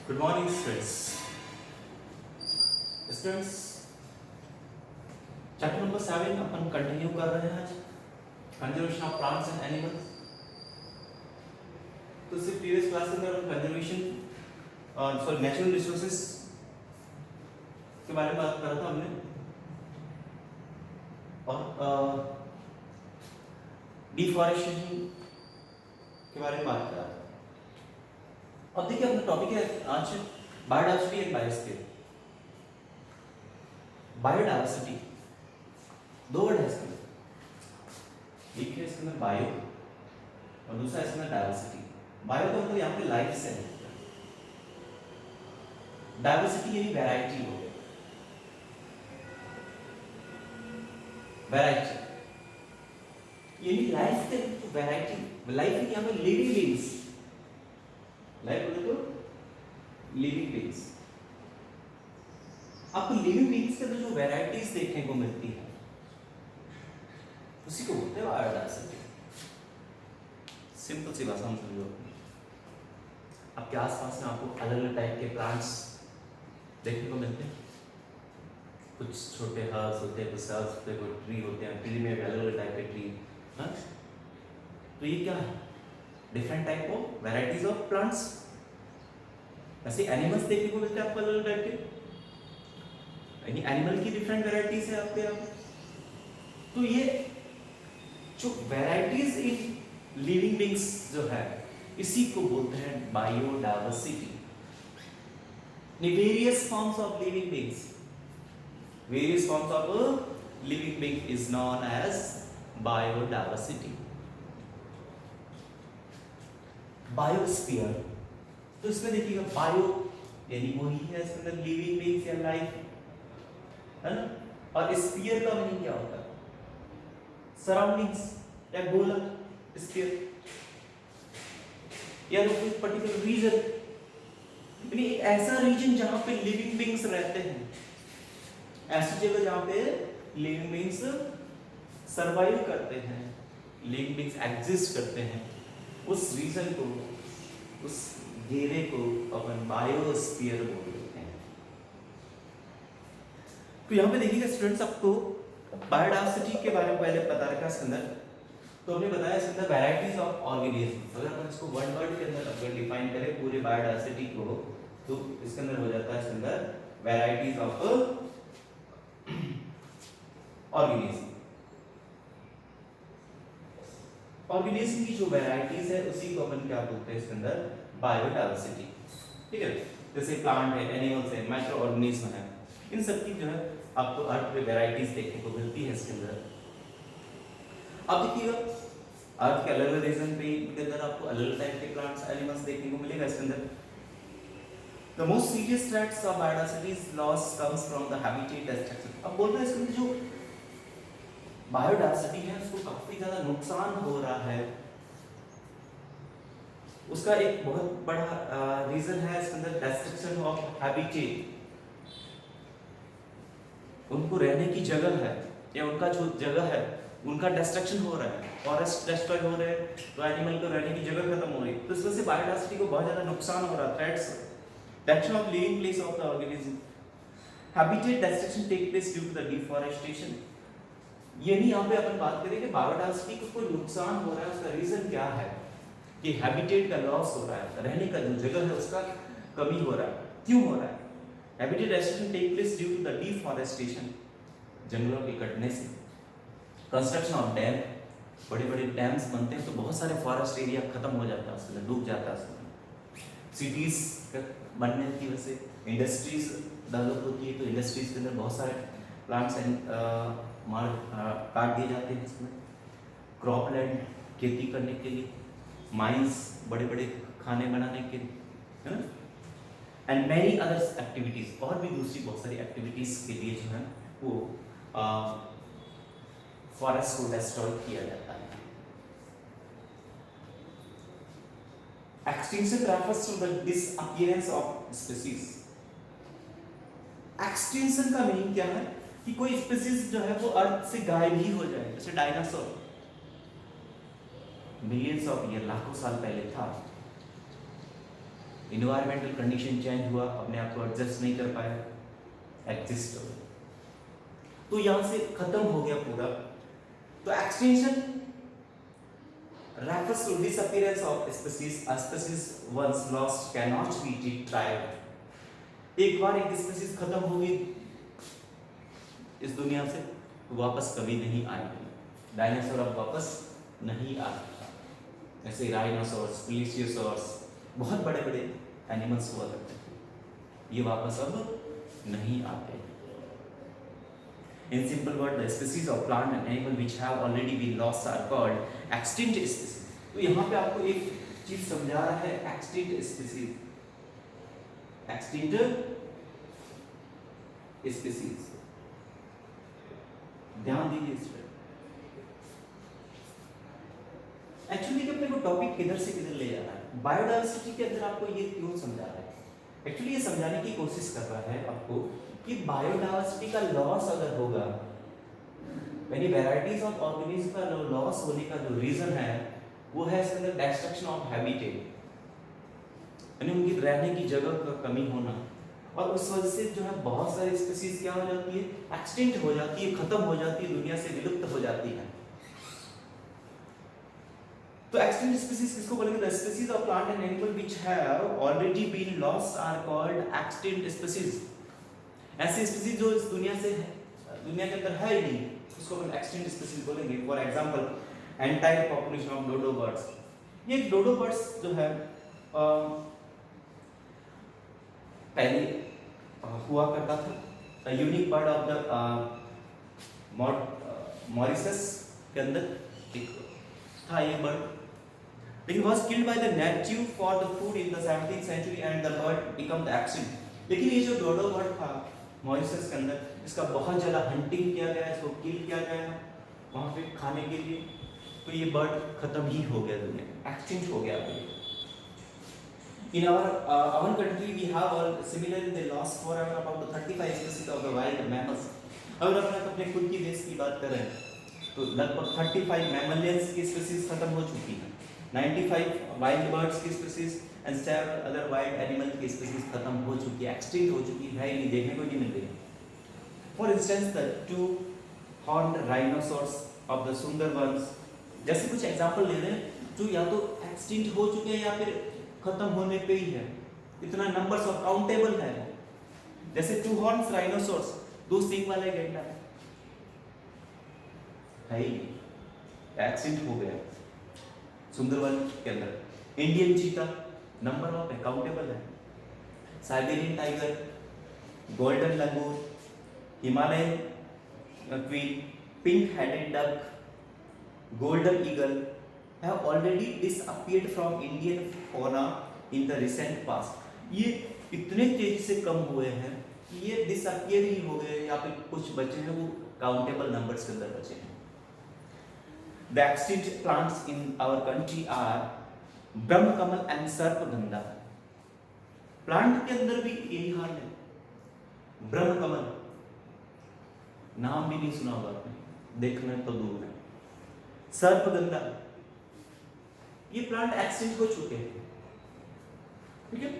Good morning students. Students, chapter number 7 अपन continue कर रहे हैं conservation of plants and animals. तो इससे प्रीवियस क्लास के अंदर कंजर्वेशन सॉरी नेचुरल रिसोर्सेज के बारे में बात करा था हमने, और डिफॉरेस्टेशन के बारे में बात करा था। अब देखिए अपना टॉपिक है आज बायोडायवर्सिटी एंड बायोस्फीयर। बायोडायवर्सिटी दो वर्ड है इसके अंदर, एक है इसके अंदर बायो और दूसरा इसके अंदर डायवर्सिटी। बायो का मतलब यहाँ पे लाइफ से है, डायवर्सिटी यानी वैरायटी हो गया, वैरायटी यानी लाइफ के वैरायटी। लाइफ यहाँ पे लिविंग बीइंग्स, लाइफ बोले तो लिविंग बीइंग्स। आपको लिविंग बीइंग्स के अंदर जो वैरायटीज देखने को मिलती है उसी को बोलते हैं बायोडायवर्सिटी। सिंपल सी भाषा में समझो, आपके आसपास में आपको अलग अलग टाइप के प्लांट्स देखने को मिलते हैं। कुछ छोटे हर्ब्स होते हैं, कुछ सर्ब्स होते हैं, कुछ ट्री होते हैं, ट्री में भी अलग अलग टाइप के ट्री। तो ये क्या है? Different type of varieties of plants. ऐसे एनिमल्स देखने को मिलते हैं आपको अलग अलग टाइप के, यानी एनिमल की डिफरेंट वैरायटीज है आपके यहाँ। तो ये जो वैरायटीज इन लिविंग बीइंग्स जो है इसी को बोलते हैं biodiversity. Various forms of living beings, various forms of a living being is known as biodiversity. Biosphere, तो इसमें देखिएगा बायो यानी वही है इसके अंदर लिविंग बीइंग्स या लाइफ है ना। और स्फीयर का मीनिंग क्या होता है? सराउंडिंग्स या गोलक स्फीयर, या कोई पर्टिकुलर रीजन, यानी एक ऐसा रीजन जहां पे लिविंग बीइंग्स रहते हैं, ऐसी जगह जहां पे लिविंग बीइंग्स सरवाइव करते हैं, लिविंग बीइंग्स एग्जिस्ट करते हैं, उस रीजन को, उस घेरे को अपन बायोस्फीयर बोलते हैं। तो यहाँ पे देखिएगा स्टूडेंट्स, आपको बायोडायवर्सिटी के बारे में पहले पता रखा इसके अंदर। तो हमने बताया इसके अंदर वैरायटीज ऑफ ऑर्गेनिज्म। अगर अपन इसको वन वर्ड के अंदर अगर डिफाइन करें पूरे बायोडायवर्सिटी को, तो इसके अंदर हो जाता है इसके अंदर वैरायटीज ऑफ ऑर्गेनिज्म। ऑर्गेनिज्म की जो वैरायटीज है उसी को अपन क्या बोलते हैं इसके अंदर? बायोडायवर्सिटी। ठीक है, जैसे प्लांट है, एनिमल्स है, माइक्रो ऑर्गेनिज्म है, इन सब की जो है आपको अर्थ पे वैरायटीज देखने को मिलती है इसके अंदर। अब देखिएगा अर्थ के अलग अलग रीजन पे के अंदर आपको अलग अलग टाइप के प्लांट्स, एनिमल्स देखने को मिलेगा इसके अंदर। The most serious threats of biodiversity loss comes from the habitat destruction. अब बोल रहे हैं इसमें जो बायोडायवर्सिटी है उसको काफी ज्यादा नुकसान हो रहा है। उसका एक बहुत बड़ा रीजन है इसके अंदर डिस्ट्रक्शन ऑफ हैबिटेट। उनको रहने की जगह है या उनका जो जगह है उनका डिस्ट्रक्शन हो रहा है, फॉरेस्ट डिस्ट्रॉय हो रहे हैं, तो एनिमल को रहने की जगह खत्म हो रही है। तो इस वजह से बायोडायवर्सिटी को बहुत ज्यादा नुकसान हो रहा है। Threats destruction of living place of the organism. Habitat destruction take place due to the deforestation. ये नहीं यहाँ पे अपन बात करें कि बायोडायवर्सिटी को कोई नुकसान हो रहा है, उसका रीजन क्या है कि हैबिटेट का लॉस हो रहा है, रहने का जो जगह है उसका कमी हो रहा है। क्यों हो रहा है? Habitat destruction take place due to the deforestation, जंगलों के कटने से, कंस्ट्रक्शन ऑफ डैम, बड़े बड़े डैम्स बनते हैं तो बहुत सारे फॉरेस्ट एरिया खत्म हो जाता है, उसके डूब जाता है। सिटीज बनने की वजह से इंडस्ट्रीज डेवलप होती है, तो इंडस्ट्रीज के अंदर बहुत सारे प्लांट्स काट दिए जाते हैं। इसमें क्रॉप लैंड खेती करने के लिए, माइंस बड़े बड़े खाने बनाने के लिए, है ना, एंड मैनी अदर्स एक्टिविटीज, और भी दूसरी बहुत सारी एक्टिविटीज के लिए जो है वो फॉरेस्ट को डिस्ट्रॉय किया जाता है। Extinction refers to the disappearance of species. Extinction का मीनिंग क्या है कि कोई स्पीसीज जो है वो अर्थ से गायब ही हो जाए। जैसे डायनासोर मिलियंस ऑफ ईयर, लाखों साल पहले था, इन्वायरमेंटल कंडीशन चेंज हुआ, अपने आप को एडजस्ट नहीं कर पाया, एग्जिस्ट हो गया, तो यहां से खत्म हो गया पूरा। तो extinction refers to disappearance of species. A species once lost cannot be retrieved. एक बार एक स्पीसीज खत्म हो गई इस दुनिया से तो वापस कभी नहीं आएगी। डायनासोर अब वापस नहीं आ सकता। ऐसे राइनोसोर्स, प्लेसियोसोर्स, बहुत बड़े बड़े एनिमल्स हुआ करते थे, ये वापस अब नहीं आते। In simple word, the species of plant and animal which have already been lost are called extinct species. तो यहाँ पे आपको एक चीज समझा रहा है, extinct species, extinct species, ध्यान दीजिए इस पर। एक्चुअली अपने को टॉपिक किधर से किधर ले जा रहा है, बायोडायवर्सिटी के अंदर आपको ये क्यों समझा रहा है? एक्चुअली ये समझाने की कोशिश कर रहा है आपको कि बायोडायवर्सिटी का लॉस अगर होगा, यानी वैरायटीज ऑफ ऑर्गेनिज्म का लॉस होने का जो रीजन है वो है इसके अंदर डिस्ट्रक्शन ऑफ हैबिटेट, यानी उनकी रहने की जगह का कमी होना, और उस वजह से जो है बहुत सारी स्पीसीज क्या हो जाती है, एक्सटिंक्ट हो जाती है, खत्म हो जाती है, दुनिया से विलुप्त हो जाती है। तो एक्सटिंक्ट स्पीसीज किसको बोलेंगे? The species of plant and animal which have already been lost are called extinct species. ऐसी स्पीसीज जो इस दुनिया से है, दुनिया के अंदर है ही नहीं, उसको हम एक्सटिंक्ट स्पीसीज बोलेंगे। For example entire population of dodo birds. ये डोडो बर्ड्स जो है पहले हुआ करता था, unique bird of the Mauritius के अंदर एक था ये बर्ड, लेकिन was killed by the native for the food in the 17th century and the bird become the extinct। लेकिन ये जो डोडो बर्ड था मॉरिशस के अंदर, इसका बहुत ज़्यादा हंटिंग किया गया, इसको किल किया गया वहाँ पे खाने के लिए, तो ये बर्ड खत्म ही हो गया, दुनिया एक्सटिंक्ट हो गया। In our country we have all similarly they lost forever about 35 species of the wild mammals। अगर अपने खुद की देश की बात करें तो लगभग 35 mammalians की स्पीसीज खत्म हो चुकी हैं, 95 वाइल्ड बर्ड्स की species and several other wild animal की स्पीसीज खत्म हो चुकी है, एक्सटिंक्ट हो चुकी है, नहीं देखने को नहीं मिल रही। For instance the two horned rhinoceros of the Sundarbans, जैसे कुछ एग्जांपल ले रहे हैं जो या तो एक्सटिंक्ट हो चुके हैं या फिर खत्म होने पे ही है, इतना नंबर्स ऑफ काउंटेबल है। जैसे टू हॉर्न्स राइनोसॉर्स, दो सींग वाले गैंडा है ही एक्सटिंक्ट हो गया सुंदरबन के अंदर। इंडियन चीता नंबर ऑफ है, काउंटेबल है। Siberian tiger, golden langur, Himalayan queen, pink headed duck, golden eagle have already disappeared from Indian fauna in the recent past। ये इतने तेजी से कम हुए हैं कि ये डिसअपियर ही हो गए, या फिर कुछ बचे हैं वो काउंटेबल नंबर्स के अंदर बचे हैं। The extinct plants in our country are Brahmakamal and Sarpagandha. Plant के अंदर भी यही हाल है, ब्रह्मकमल नाम भी नहीं सुना होगा आपने, देखने तो दूर है। सर्पगंधा, ये प्लांट एक्सटिंक्ट हो चुके हैं, ठीक है।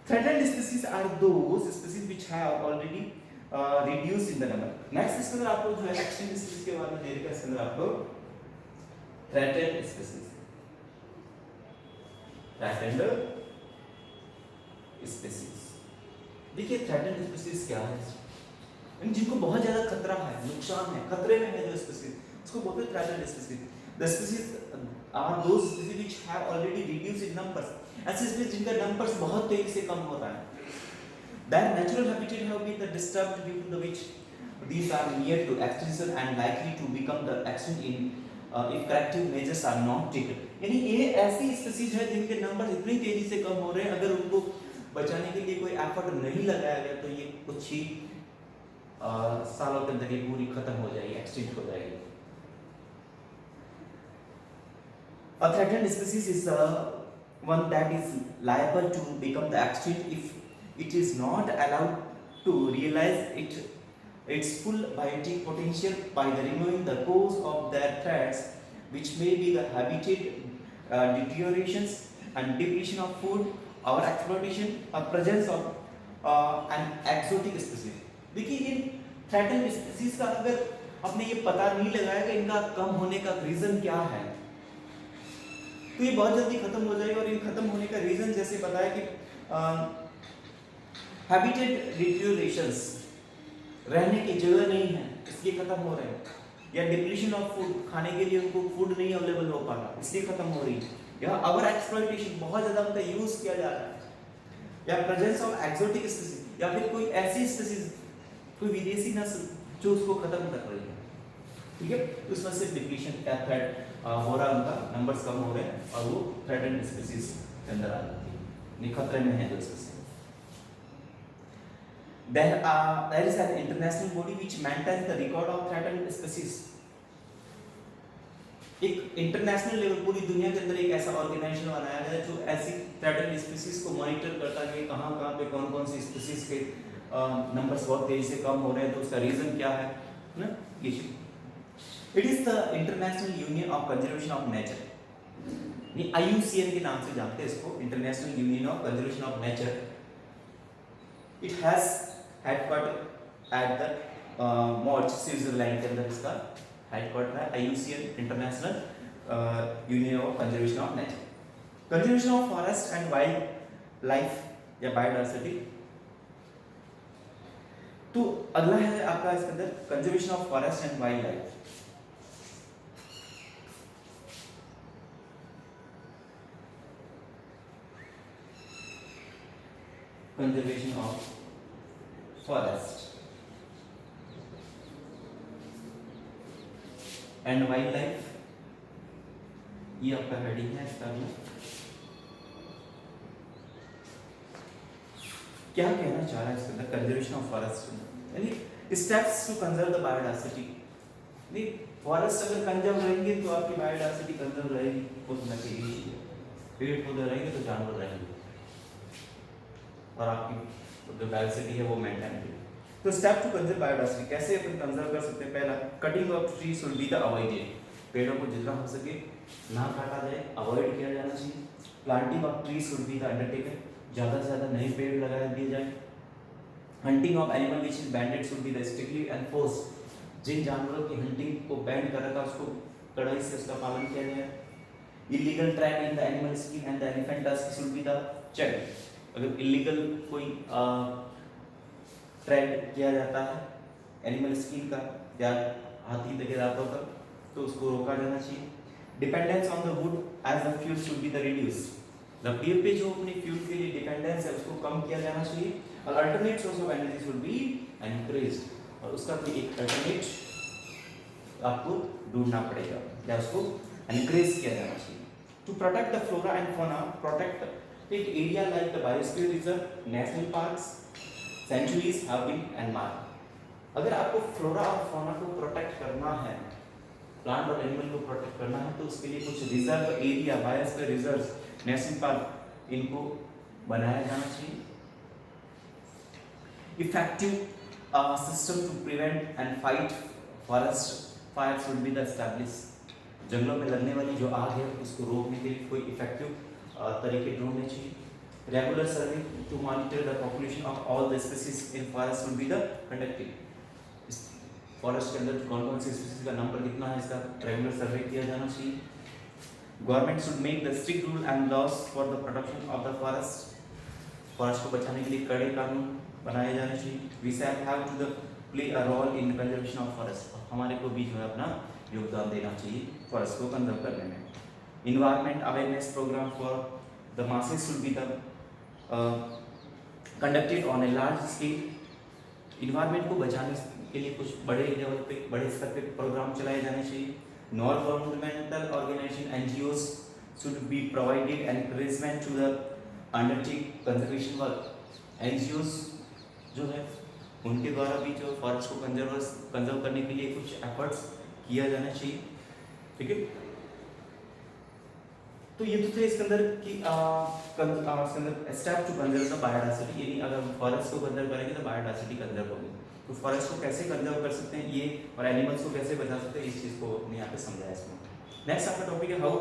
Threatened species are those species which have already reduced in the number. Next इसके अंदर आपको जो है एक्सटिंक्ट स्पीसीज के बारे में दे रखा है, इसके अंदर आपको थ्रेटेंड स्पीसीज, थ्रेटेंड स्पीसीज। देखिए थ्रेटेंड स्पीसीज क्या है, जिनको बहुत ज्यादा खतरा है, नुकसान है, खतरे में है जो स्पीसीज, इसको बोलते हैं threatened species. The species are those species which have already reduced in numbers. ऐसे स्पीसीज जिनका नंबर्स बहुत तेजी से कम हो रहा है। Their natural habitat have been disturbed due to which these are near to extinction and likely to become the extinct in if corrective measures are not taken। यानी ये ऐसी स्पीसीज है जिनके नंबर इतनी तेजी से कम हो रहे हैं, अगर उनको बचाने के लिए कोई एफर्ट नहीं लगाया गया तो ये कुछ ही सालों के अंदर ये पूरी खत्म हो जाएगी, एक्सटिंक्ट हो जाएगी। A threatened species is one that is liable to become the extinct if it is not allowed to realize its full biotic potential by the removing the cause of their threats, which may be the habitat deteriorations and depletion of food our exploitation or presence of an exotic species. देखिए ये threaten species का अगर आपने ये पता नहीं लगाया कि इनका कम होने का रीजन क्या है, तो ये बहुत जल्दी खत्म हो जाएगा। और ये खत्म होने का रीजन जैसे बताया कि हैबिटेट डिटेरियोरेशंस, रहने की जगह नहीं है इसलिए खत्म हो रहे हैं, या डिप्लीशन ऑफ फूड, खाने के लिए उनको फूड नहीं अवेलेबल हो पा रहा इसलिए खत्म हो रही है, या ओवर एक्सप्लॉइटेशन, बहुत ज्यादा उनका यूज किया जा रहा है, या प्रेजेंस ऑफ एक्सोटिक स्पीसीज, या फिर कोई ऐसी स्पीसीज, कोई विदेशी नस्ल जो उसको खत्म कर रही है। ठीक है, तो उसमें से डिप्लीशन या थ्रेट हो रहा, उनका नंबर्स कम हो रहे हैं और वो थ्रेटेंड स्पीसीज के अंदर आ जाती है, खतरे में है जो species. There is an international body which maintains the record of threatened species. एक इंटरनेशनल लेवल पूरी दुनिया के अंदर एक ऐसा ऑर्गेनाइजेशन बनाया गया है जो ऐसी थ्रेटेंड स्पीसीज को मॉनिटर करता है कि कहाँ पे कौन सी स्पीसीज के नंबर्स बहुत तेजी से कम हो रहे हैं, तो उसका रीजन क्या है ना। It is the international union of conservation of nature, ये IUCN के नाम से जानते हैं इसको, international union of conservation of nature. It has headquarter at the Morges, Switzerland के अंदर इसका हेडक्वार्टर है। IUCN, international union of conservation of nature. Conservation of forest and wildlife या बायोडायवर्सिटी। तो अगला है आपका इसके अंदर conservation of forest and wildlife. Conservation of forest and wild life, ये आपका हेडिंग है इसका। क्या कहना चाह रहा है इसके अंदर कंजर्वेशन ऑफ फॉरेस्ट, यानी steps to conserve the biodiversity. नहीं, फॉरेस्ट अगर कंजर्व रहेंगे तो आपकी बायोडायवर्सिटी कंजर्व रहेगी, उसमें पेड़ पौधे रहेंगे तो जानवर रहेंगे और आपकी जो डायवर्सिटी है वो मेंटेन रहेगी। तो स्टेप टू कंजर्व बायोडायवर्सिटी, कैसे अपन कंजर्व कर सकते हैं? पहला, cutting of tree should be the avoided, पेड़ों को जितना हो सके ना काटा जाए, अवॉइड किया जाना चाहिए। Planting of tree should be the undertaken, ज़्यादा से ज़्यादा नए पेड़ लगा दिए जाए। Hunting of animal which is banded should be the strictly enforced, जिन जानवरों की हंटिंग को बैंड कर रखा उसको कड़ाई से उसका पालन किया जाए। Illegal trap in the animal skin and the elephant tusk should be the check, अगर इलीगल कोई ट्रैप किया जाता है एनिमल स्किन का या हाथी वगैरह का, तो उसको रोका जाना चाहिए। Dependence on the wood as the fuel should be the reduced, द पेड़ पे जो अपने फ्यूल के लिए डिपेंडेंस है उसको कम किया जाना चाहिए। और alternate source of energy should be encouraged, और उसका भी एक अल्टरनेट आपको ढूंढना पड़ेगा या उसको एनकरेज किया जाना चाहिए। To protect the flora and fauna, protect एक area like the biosphere reserve, national parks, sanctuaries have been earmarked. अगर आपको फ्लोरा और फौना को प्रोटेक्ट करना है, प्लांट और एनिमल को प्रोटेक्ट करना है, तो उसके लिए कुछ reserve area, biosphere reserve, national park, इनको बनाया जाना चाहिए। Effective system to prevent and fight forest fire should be the establish, जंगलों में लगने वाली जो आग है उसको रोकने के लिए कोई इफेक्टिव तरीके ढूंढने चाहिए। Regular survey to monitor the population of all the species in forest should be the conducted, forest के अंदर कौन कौन सी स्पीसीज का नंबर कितना है इसका रेगुलर सर्वे किया जाना चाहिए। Government should make the strict rule and laws for the protection of the forest, forest को बचाने के लिए कड़े कानून बनाए जाने चाहिए। We shall have to the play a role in conservation of forest, हमारे को भी जो है अपना योगदान देना चाहिए फॉरेस्ट को कंजर्व करने में। Environment awareness program for the masses should be the conducted on a large scale, environment को बचाने के लिए कुछ बड़े लेवल पे, बड़े स्तर पे प्रोग्राम चलाए जाने चाहिए। Non governmental organization NGOs should be provided encouragement to the undertake conservation work, NGOs जो है उनके द्वारा भी जो फॉरेस्ट को कंजर्व करने के लिए कुछ एफर्ट्स किया जाना चाहिए। ठीक है, तो ये तो थे इसके अंदर कि इसके अंदर step to conserve the biodiversity, यानी अगर फॉरेस्ट को कंजर्व करेंगे तो बायोडायवर्सिटी कंजर्व होगी। तो फॉरेस्ट को कैसे कंजर्व कर सकते हैं ये, और एनिमल्स को कैसे बचा सकते हैं, इस चीज़ को हमने यहाँ पे समझा है इसमें। नेक्स्ट आपका टॉपिक है how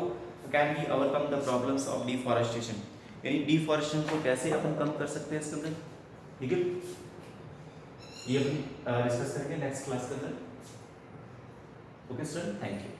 can we overcome the problems of deforestation, यानी डिफॉरेस्टेशन को कैसे अपन कम कर सकते हैं स्टूडेंट, ठीक है। ये अपन डिस्कस करेंगे नेक्स्ट क्लास के अंदर। Okay student, thank you.